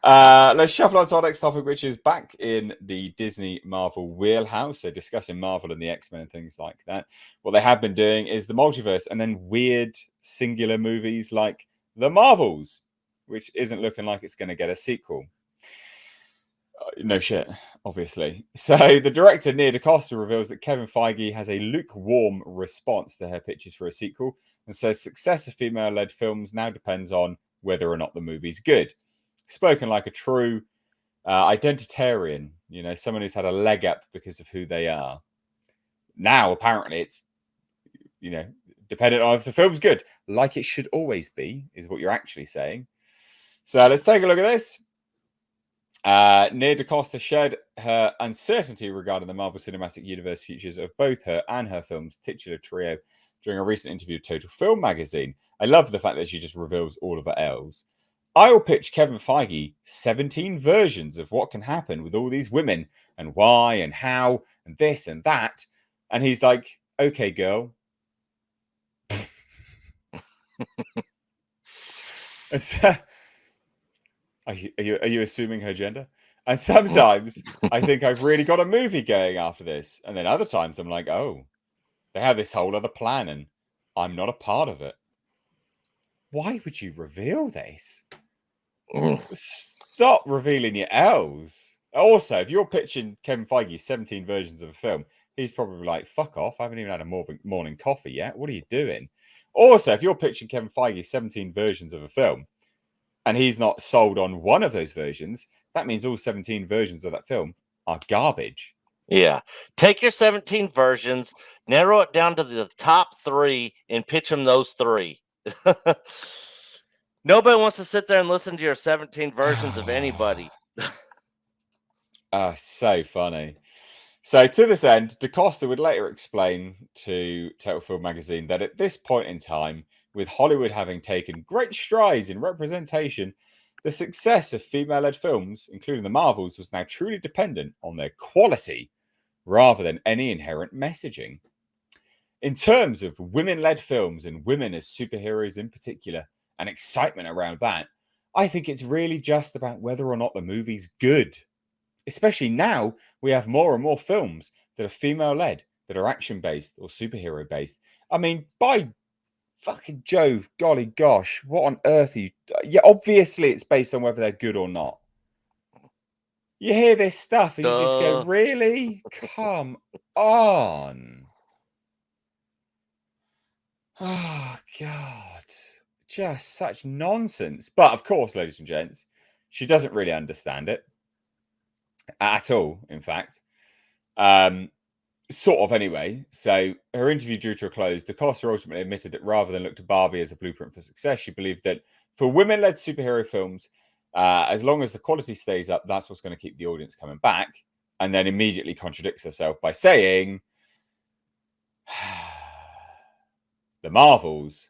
Let's shuffle on to our next topic, which is back in the Disney Marvel wheelhouse. So discussing Marvel and the X-Men and things like that. What they have been doing is the multiverse and then weird singular movies like The Marvels, which isn't looking like it's going to get a sequel. No shit, obviously. So the director, Nia DaCosta, reveals that Kevin Feige has a lukewarm response to her pitches for a sequel and says success of female-led films now depends on whether or not the movie's good. Spoken like a true identitarian, someone who's had a leg up because of who they are. Now, apparently, it's, dependent on if the film's good, like it should always be, is what you're actually saying. So let's take a look at this. Nia DaCosta shared her uncertainty regarding the Marvel Cinematic Universe futures of both her and her film's titular trio during a recent interview with Total Film magazine. I love the fact that she just reveals all of her L's. I will pitch Kevin Feige 17 versions of what can happen with all these women and why and how and this and that. And he's like, okay, girl. Are you assuming her gender? And sometimes I think I've really got a movie going after this. And then other times I'm like, oh, they have this whole other plan and I'm not a part of it. Why would you reveal this? Stop revealing your L's. Also, if you're pitching Kevin Feige 17 versions of a film, he's probably like, fuck off. I haven't even had a morning coffee yet. What are you doing? Also, if you're pitching Kevin Feige 17 versions of a film and he's not sold on one of those versions, that means all 17 versions of that film are garbage. Yeah. Take your 17 versions, narrow it down to the top 3, and pitch them those 3. Nobody wants to sit there and listen to your 17 versions of anybody. So funny. So to this end, DaCosta would later explain to Total Film magazine that at this point in time, with Hollywood having taken great strides in representation, the success of female-led films, including the Marvels, was now truly dependent on their quality rather than any inherent messaging. In terms of women-led films and women as superheroes in particular, and excitement around that, I think it's really just about whether or not the movie's good. Especially now, we have more and more films that are female-led, that are action-based or superhero-based. I mean, by fucking Jove, golly gosh, what on earth are you... Yeah, obviously it's based on whether they're good or not. You hear this stuff and you just go, really? Come on. Oh, God. Just such nonsense. But, of course, ladies and gents, she doesn't really understand it. At all, in fact. Sort of, anyway. So, her interview drew to a close. DaCosta ultimately admitted that rather than look to Barbie as a blueprint for success, she believed that for women-led superhero films, as long as the quality stays up, that's what's going to keep the audience coming back. And then immediately contradicts herself by saying, the Marvels.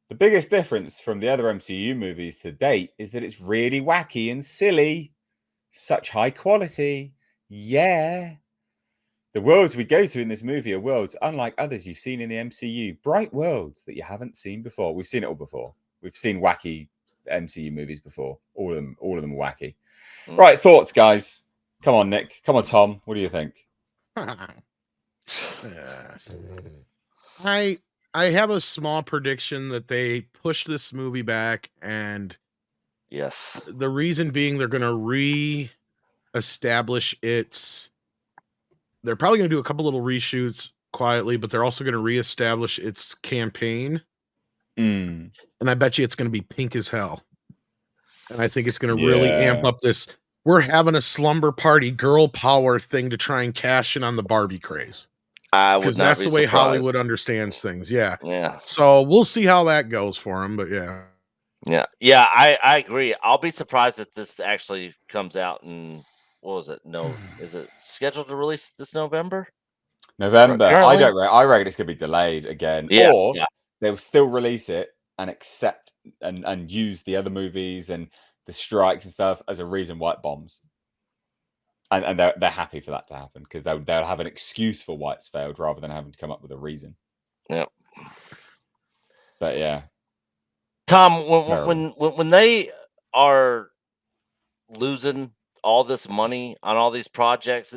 The biggest difference from the other MCU movies to date is that it's really wacky and silly. Such high quality. Yeah. The worlds we go to in this movie are worlds unlike others you've seen in the MCU. Bright worlds that you haven't seen before. We've seen it all before. We've seen wacky MCU movies before. All of them are wacky. Right, thoughts, guys. Come on, Nick. Come on, Tom. What do you think? I have a small prediction that they push this movie back, and yes, the reason being they're going to re-establish its. They're probably going to do a couple little reshoots quietly, but they're also going to re-establish its campaign. And I bet you it's going to be pink as hell. And I think it's going to really amp up this. We're having a slumber party girl power thing to try and cash in on the Barbie craze. Because that's the way Hollywood understands things. Yeah. So we'll see how that goes for them. But yeah. Yeah. I agree. I'll be surprised if this actually comes out in, what was it? No, is it scheduled to release this November? November. I reckon it's going to be delayed again. Yeah, or they'll still release it and accept and use the other movies and the strikes and stuff as a reason why it bombs. And they're happy for that to happen because they'll have an excuse for why it's failed rather than having to come up with a reason. Yeah. But yeah. Tom, when they are losing all this money on all these projects,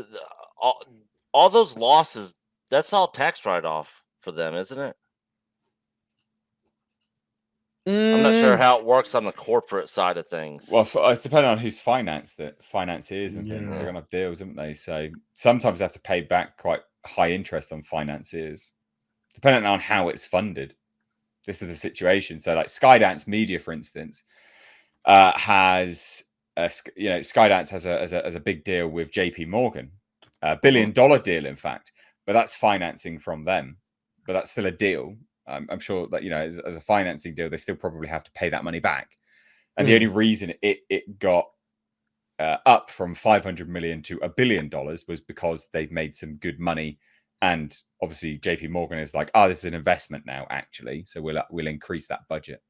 all those losses, that's all tax write-off for them, isn't it? I'm not sure how it works on the corporate side of things. Well, it's depending on whose finance is and things. They're going to have deals, haven't they? So sometimes they have to pay back quite high interest on financiers, depending on how it's funded. This is the situation. So, like Skydance Media, for instance, has Skydance has a big deal with JP Morgan, $1 billion deal, in fact. But that's financing from them. But that's still a deal. I'm sure that as a financing deal, they still probably have to pay that money back. And the only reason it got up from 500 million to $1 billion was because they've made some good money, and obviously JP Morgan is like, this is an investment now, actually, so we'll increase that budget.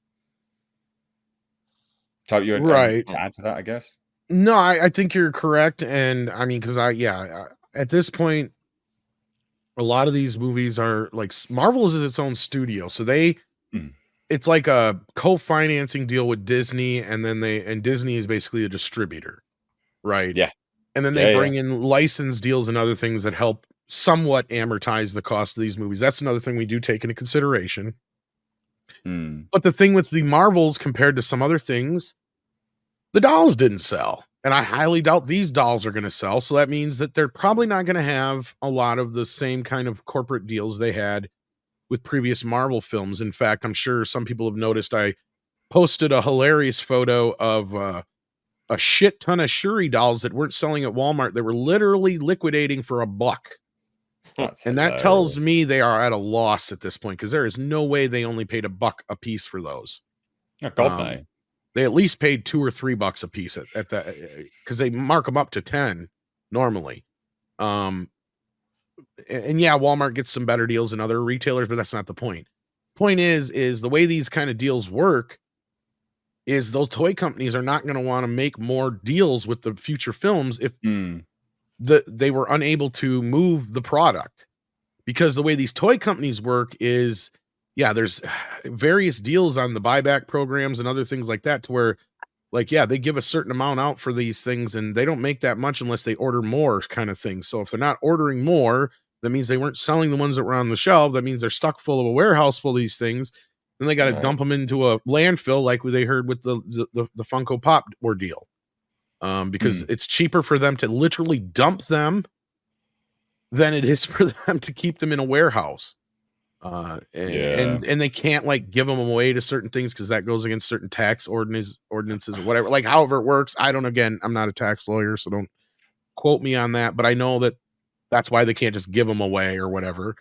So you right to add to that, I guess. No, I think you're correct, and I mean, because at this point, a lot of these movies are like Marvel is its own studio, so it's like a co-financing deal with Disney, and then Disney is basically a distributor, right? Yeah. And then they bring in license deals and other things that help somewhat amortize the cost of these movies. That's another thing we do take into consideration. But the thing with the Marvels compared to some other things, the dolls didn't sell. And I highly doubt these dolls are going to sell. So that means that they're probably not going to have a lot of the same kind of corporate deals they had with previous Marvel films. In fact, I'm sure some people have noticed I posted a hilarious photo of a shit ton of Shuri dolls that weren't selling at Walmart. They were literally liquidating for $1. And that tells me they are at a loss at this point, because there is no way they only paid $1 a piece for those. Oh, God, no. They at least paid $2 or $3 a piece at that, because they mark them up to 10 normally. And yeah, Walmart gets some better deals than other retailers, but that's not the point. Point is the way these kind of deals work is those toy companies are not going to want to make more deals with the future films if they were unable to move the product. Because the way these toy companies work is, there's various deals on the buyback programs and other things like that, to where, like, they give a certain amount out for these things, and they don't make that much unless they order more, kind of thing. So if they're not ordering more, that means they weren't selling the ones that were on the shelf. That means they're stuck full of a warehouse full of these things. Then they got to dump them into a landfill, like they heard with the Funko Pop ordeal. Because it's cheaper for them to literally dump them than it is for them to keep them in a warehouse. And they can't like give them away to certain things, because that goes against certain tax ordinances or whatever. Like, however it works, again, I'm not a tax lawyer, so don't quote me on that, but I know that's why they can't just give them away or whatever.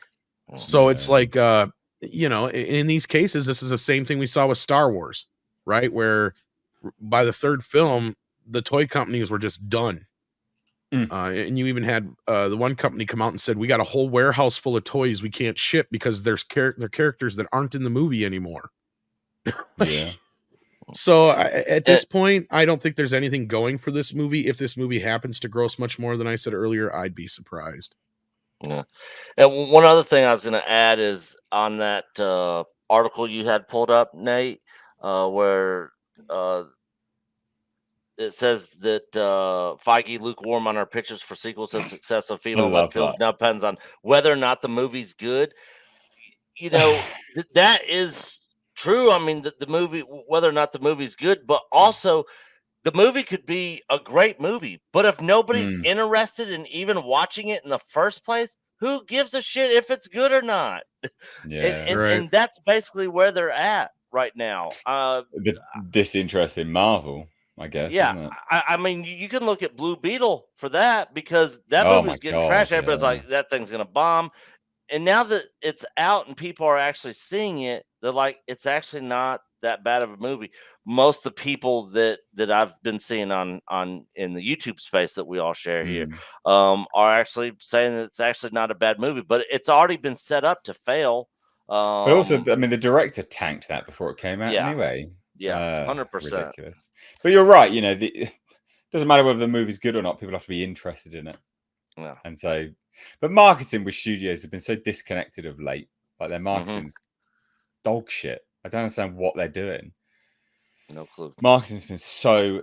So it's like, in these cases, this is the same thing we saw with Star Wars, right? Where by the third film, the toy companies were just done. And you even had the one company come out and said, we got a whole warehouse full of toys we can't ship because there's they're characters that aren't in the movie anymore. So at this point, I don't think there's anything going for this movie. If this movie happens to gross much more than I said earlier, I'd be surprised. Yeah. And one other thing I was going to add is on that article you had pulled up, Nate, where it says that Feige lukewarm on our pitches for sequels and success of female films now depends on whether or not the movie's good. That is true. I mean, the movie, whether or not the movie's good, but also the movie could be a great movie. But if nobody's interested in even watching it in the first place, who gives a shit if it's good or not? And that's basically where they're at right now. Disinterest in Marvel, I guess. Yeah, isn't it? I mean, you can look at Blue Beetle for that, because that movie's getting trashed. Everybody's like, that thing's gonna bomb. And now that it's out and people are actually seeing it, they're like, it's actually not that bad of a movie. Most of the people that I've been seeing on in the YouTube space that we all share here are actually saying that it's actually not a bad movie, but it's already been set up to fail. But also, I mean, the director tanked that before it came out anyway. Yeah, 100%. Ridiculous. But you're right. It doesn't matter whether the movie's good or not. People have to be interested in it. Yeah. And so, but marketing with studios have been so disconnected of late. Like, their marketing's dog shit. I don't understand what they're doing. No clue. Marketing's been so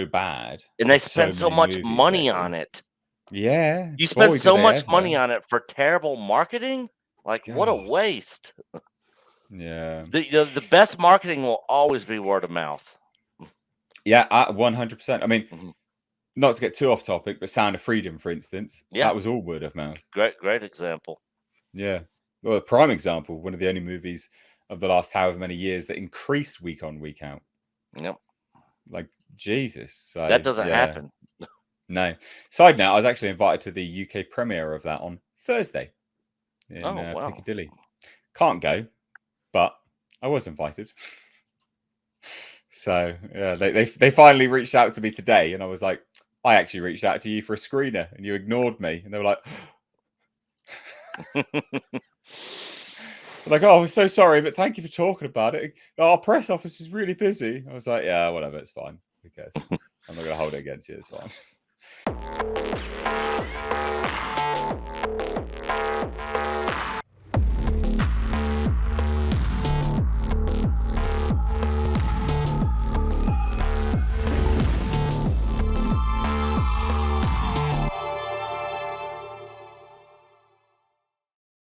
bad, and they spend so much money on it. Yeah, you spend so much money on it for terrible marketing. Like, what a waste. Yeah, the best marketing will always be word of mouth. Yeah, 100%. I mean, not to get too off topic, but Sound of Freedom, for instance, that was all word of mouth. Great example. Yeah, well, a prime example. One of the only movies of the last however many years that increased week on, week out. Yep. Like, Jesus. So that doesn't happen. No. Side note, I was actually invited to the UK premiere of that on Thursday in Piccadilly. Can't go, but I was invited. So yeah, they finally reached out to me today, and I was like, I actually reached out to you for a screener, and you ignored me. And they were like, like, oh, I'm so sorry, but thank you for talking about it. Our press office is really busy. I was like, yeah, whatever, it's fine. Who cares? I'm not gonna hold it against you. It's fine.